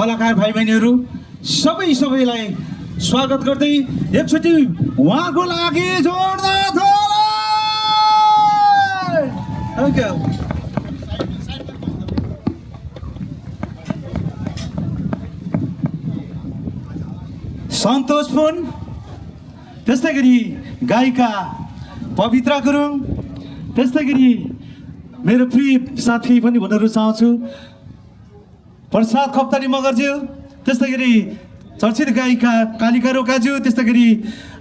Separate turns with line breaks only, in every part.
कलाकार भाइ बहिनीहरू सबैलाई स्वागत गर्दै एकचोटि उहाँको लागि जोरदार ताली। Thank you. सन्तोष पुन, त्यस्तै गरी गायिका पवित्रा गुरुङ, त्यस्तै गरी मेरो प्रिय साथी पनि भन्न रुचाउँछु प्रसाद खप्तानी मगरज्यू, त्यस्तै गरी चर्चित गायिका कालिका रोकाज्यू, त्यस्तै गरी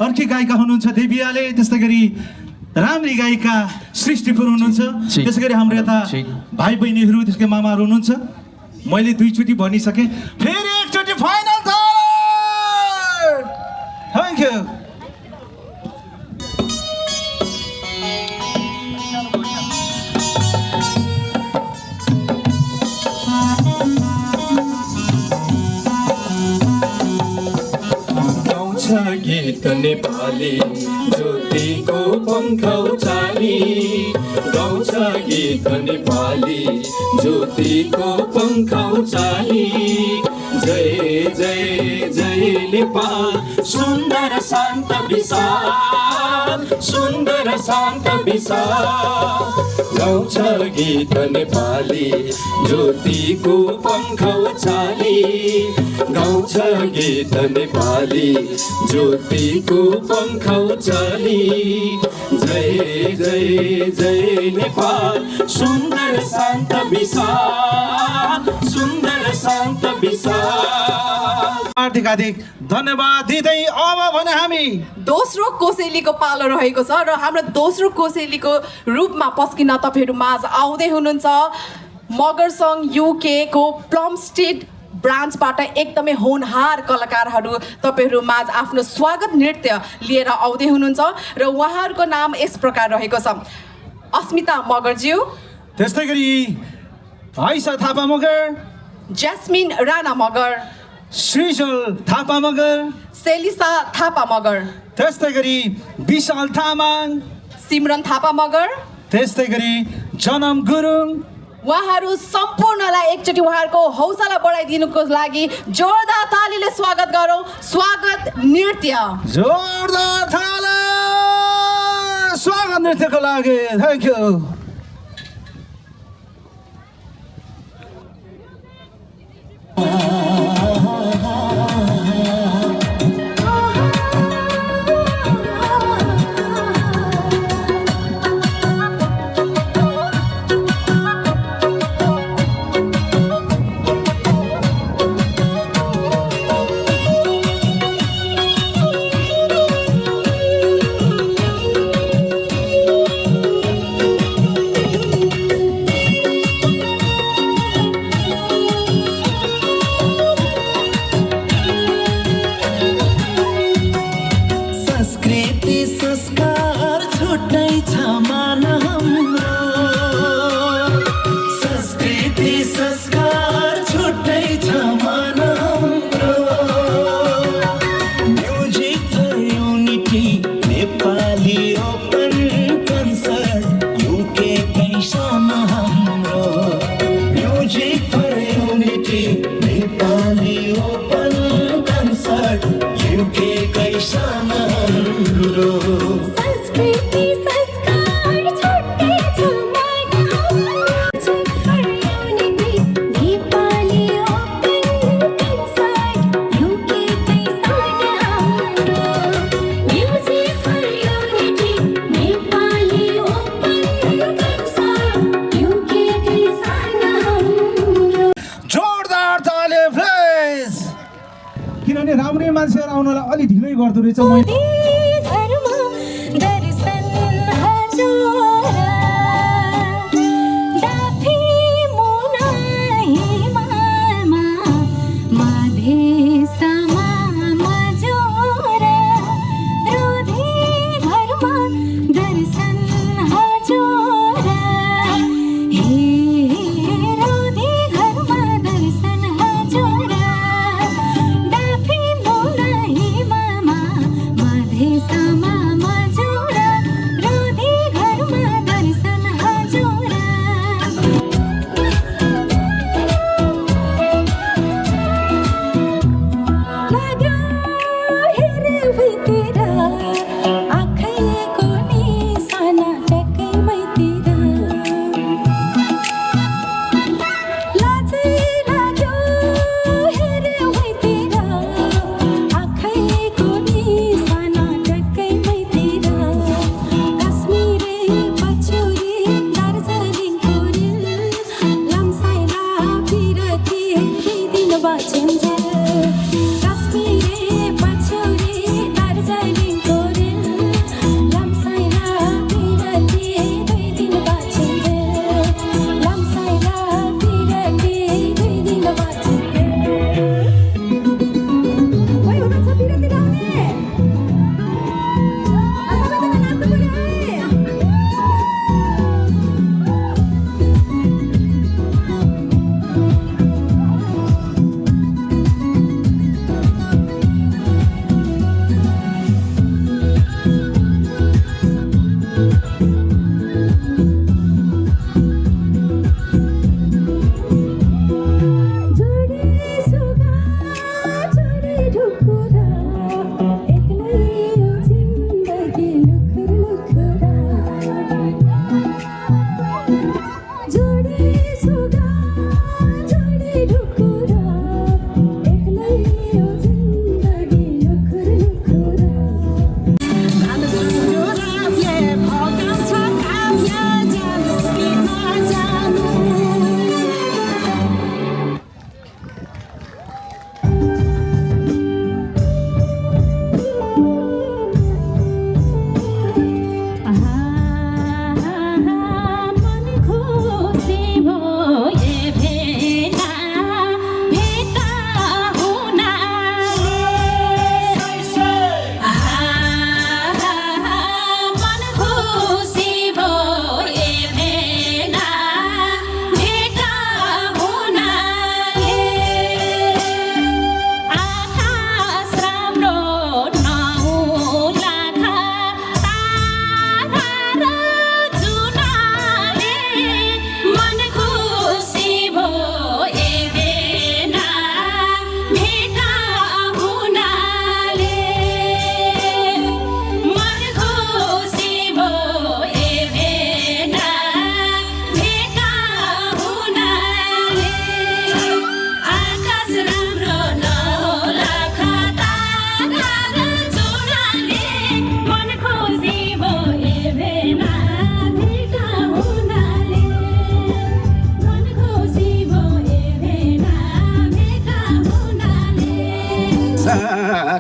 अर्की गायिका हुनुहुन्छ देवियाले, त्यस्तै गरी राम्री गायिका सृष्टिपुर हुनुहुन्छ, त्यसै गरी हाम्रो यता भाइ बहिनीहरू त्यसकै मामाहरू हुनुहुन्छ। मैले दुईचोटि भनिसकेँ, फेरि एकचोटि फाइनल। Thank you.
गाउँछ गीत नेपाली ज्योतिको पङ्ख उचाली, गाउँछ गीत नेपाली ज्योतिको पङ्ख उचाली। जय जय जय नेपाल सुन्दर शान्त विशाल, सुन्दर शान्त विशाल। गाउँछ गीत नेपाली ज्योतिको पङ्ख उचाली, गाउँछ गीत नेपाली ज्योतिको पङ्ख उचाली। जय जय जय नेपाल सुन्दर शान्त विशाल, सुन्दर शान्त विशाल।
हार्दिक धन्यवाद दिँदै अब भने हामी
दोस्रो कोसेलीको पालो रहेको छ र हाम्रो दोस्रो कोसेलीको रूपमा पस्किन तपाईँहरू माझ आउँदै हुनुहुन्छ मगर सङ युके को प्लम स्टेट ब्रान्चबाट एकदमै होनहार कलाकारहरू तपाईँहरू माझ आफ्नो स्वागत नृत्य लिएर आउँदै हुनुहुन्छ र उहाँहरूको नाम यस प्रकार रहेको छ। अस्मिता मगरज्यू,
त्यस्तै गरी आइसा थापा मगर,
ज्यास्मिन राणा मगर,
श्रीजल थापा मगर,
सेलिसा थापा मगर,
त्यस्तै गरी विशाल तामाङ,
सिमरन थापा मगर,
त्यस्तै गरी जनम गुरुङ।
उहाँहरू सम्पूर्णलाई एकचोटि उहाँहरूको हौसला बढाइदिनुको लागि जोरदार तालीले स्वागत गरौँ। स्वागत नृत्य,
जोरदार ताली स्वागत नृत्यको लागि। Thank you. किनभने राम्रै मान्छेहरू आउनलाई अलि ढिलै गर्दो रहेछ।
Madhe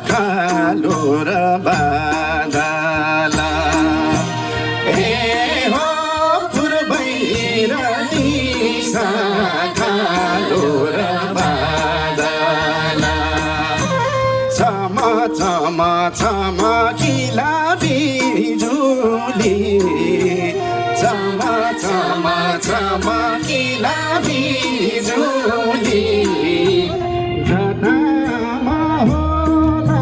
कालो र बादला ए हो पूर्वैरनी कालो र बादला चमा चमा चमकिला बिजुली चमा चमा चमकिला बिजुली जतामा होला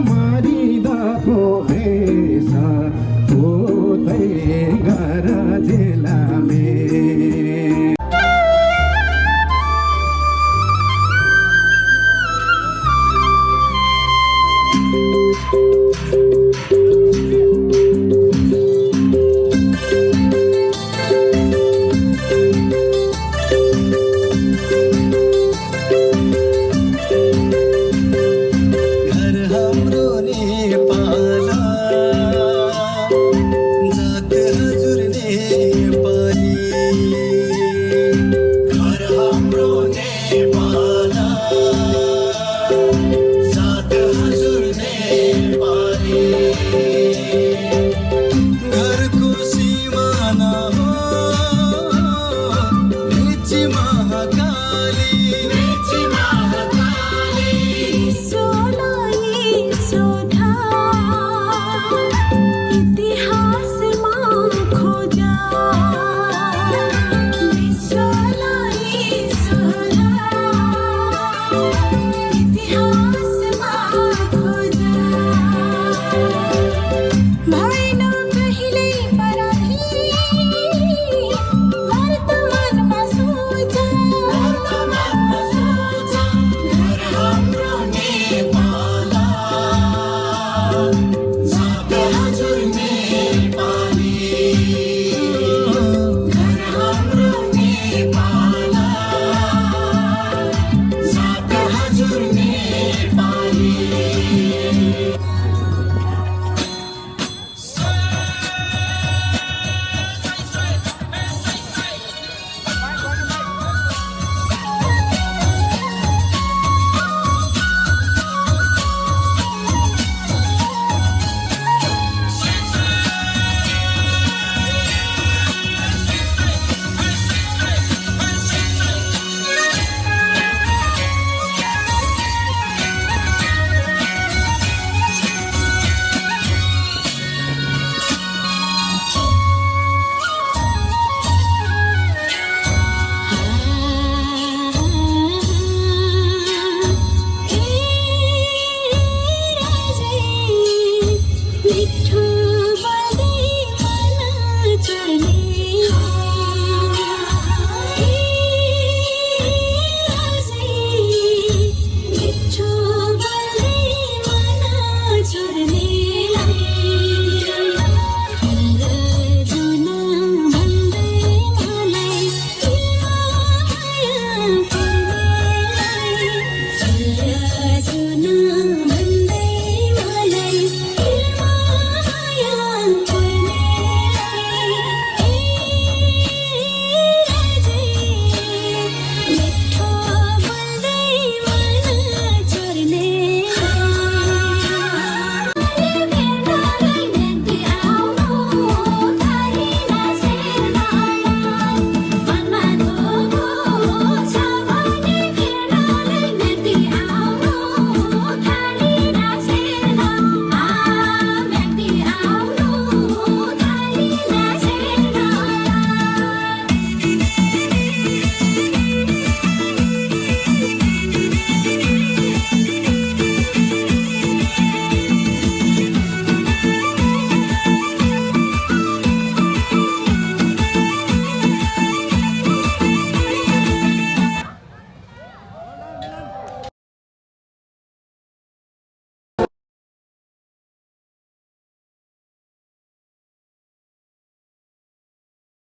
मरिदको भेष उतै गरजेलामे